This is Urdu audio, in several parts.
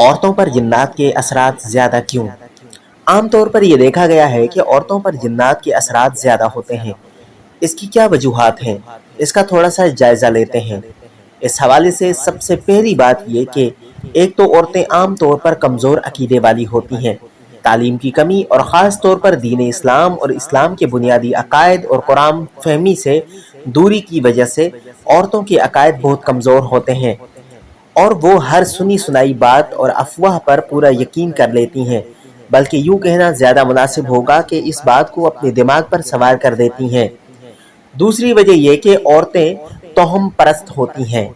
عورتوں پر جنات کے اثرات زیادہ کیوں؟ عام طور پر یہ دیکھا گیا ہے کہ عورتوں پر جنات کے اثرات زیادہ ہوتے ہیں۔ اس کی کیا وجوہات ہیں؟ اس کا تھوڑا سا جائزہ لیتے ہیں۔ اس حوالے سے سب سے پہلی بات یہ کہ ایک تو عورتیں عام طور پر کمزور عقیدے والی ہوتی ہیں۔ تعلیم کی کمی اور خاص طور پر دین اسلام اور اسلام کے بنیادی عقائد اور قرآن فہمی سے دوری کی وجہ سے عورتوں کے عقائد بہت کمزور ہوتے ہیں اور وہ ہر سنی سنائی بات اور افواہ پر پورا یقین کر لیتی ہیں، بلکہ یوں کہنا زیادہ مناسب ہوگا کہ اس بات کو اپنے دماغ پر سوار کر دیتی ہیں۔ دوسری وجہ یہ کہ عورتیں توہم پرست ہوتی ہیں۔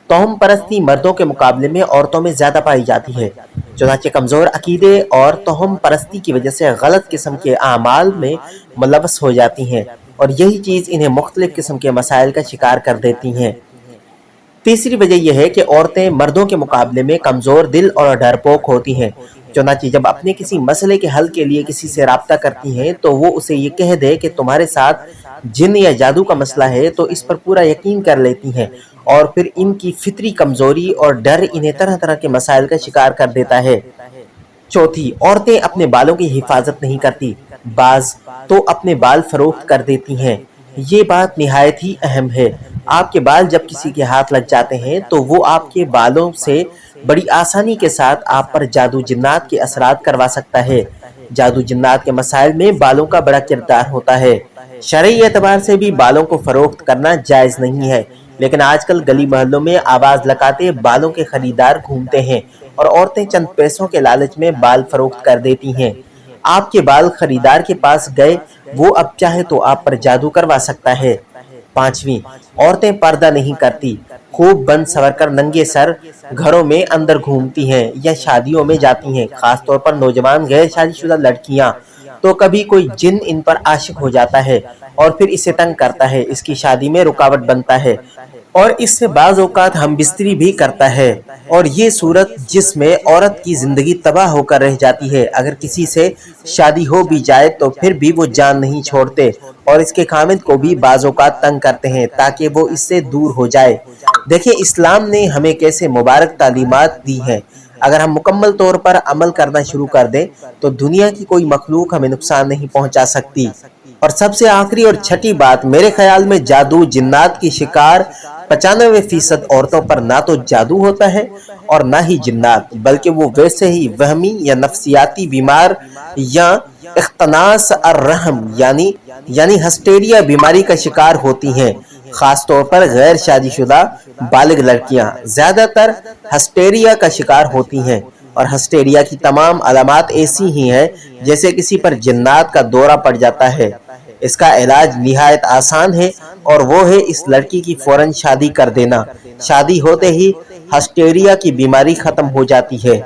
توہم پرستی مردوں کے مقابلے میں عورتوں میں زیادہ پائی جاتی ہے، چنانچہ کمزور عقیدے اور توہم پرستی کی وجہ سے غلط قسم کے اعمال میں ملوث ہو جاتی ہیں اور یہی چیز انہیں مختلف قسم کے مسائل کا شکار کر دیتی ہیں۔ تیسری وجہ یہ ہے کہ عورتیں مردوں کے مقابلے میں کمزور دل اور ڈرپوک ہوتی ہیں، چنانچہ جب اپنے کسی مسئلے کے حل کے لیے کسی سے رابطہ کرتی ہیں تو وہ اسے یہ کہہ دے کہ تمہارے ساتھ جن یا جادو کا مسئلہ ہے تو اس پر پورا یقین کر لیتی ہیں، اور پھر ان کی فطری کمزوری اور ڈر انہیں طرح طرح کے مسائل کا شکار کر دیتا ہے۔ چوتھی، عورتیں اپنے بالوں کی حفاظت نہیں کرتی، بعض تو اپنے بال فروخت کر دیتی ہیں۔ یہ بات نہایت ہی اہم ہے۔ آپ کے بال جب کسی کے ہاتھ لگ جاتے ہیں تو وہ آپ کے بالوں سے بڑی آسانی کے ساتھ آپ پر جادو جنات کے اثرات کروا سکتا ہے۔ جادو جنات کے مسائل میں بالوں کا بڑا کردار ہوتا ہے۔ شرعی اعتبار سے بھی بالوں کو فروخت کرنا جائز نہیں ہے، لیکن آج کل گلی محلوں میں آواز لگاتے بالوں کے خریدار گھومتے ہیں اور عورتیں چند پیسوں کے لالچ میں بال فروخت کر دیتی ہیں۔ آپ کے بال خریدار کے پاس گئے، وہ اب چاہے تو آپ پر جادو کروا سکتا ہے۔ پانچویں، عورتیں پردہ نہیں کرتی، خوب بن سور کر ننگے سر گھروں میں اندر گھومتی ہیں یا شادیوں میں جاتی ہیں، خاص طور پر نوجوان غیر شادی شدہ لڑکیاں۔ تو کبھی کوئی جن ان پر عاشق ہو جاتا ہے اور پھر اسے تنگ کرتا ہے، اس کی شادی میں رکاوٹ بنتا ہے اور اس سے بعض اوقات ہم بستری بھی کرتا ہے، اور یہ صورت جس میں عورت کی زندگی تباہ ہو کر رہ جاتی ہے۔ اگر کسی سے شادی ہو بھی جائے تو پھر بھی وہ جان نہیں چھوڑتے اور اس کے خامد کو بھی بعض اوقات تنگ کرتے ہیں تاکہ وہ اس سے دور ہو جائے۔ دیکھیں اسلام نے ہمیں کیسے مبارک تعلیمات دی ہیں۔ اگر ہم مکمل طور پر عمل کرنا شروع کر دیں تو دنیا کی کوئی مخلوق ہمیں نقصان نہیں پہنچا سکتی۔ اور سب سے آخری اور چھٹی بات، میرے خیال میں جادو جنات کی شکار 95% عورتوں پر نہ تو جادو ہوتا ہے اور نہ ہی جنات، بلکہ وہ ویسے ہی وہمی یا نفسیاتی بیمار یا اختناس الرحم یعنی ہسٹیریا بیماری کا شکار ہوتی ہیں۔ خاص طور پر غیر شادی شدہ بالغ لڑکیاں زیادہ تر ہسٹیریا کا شکار ہوتی ہیں، اور ہسٹیریا کی تمام علامات ایسی ہی ہیں جیسے کسی پر جنات کا دورہ پڑ جاتا ہے۔ اس کا علاج نہایت آسان ہے اور وہ ہے اس لڑکی کی فوراً شادی کر دینا۔ شادی ہوتے ہی ہسٹیریا کی بیماری ختم ہو جاتی ہے۔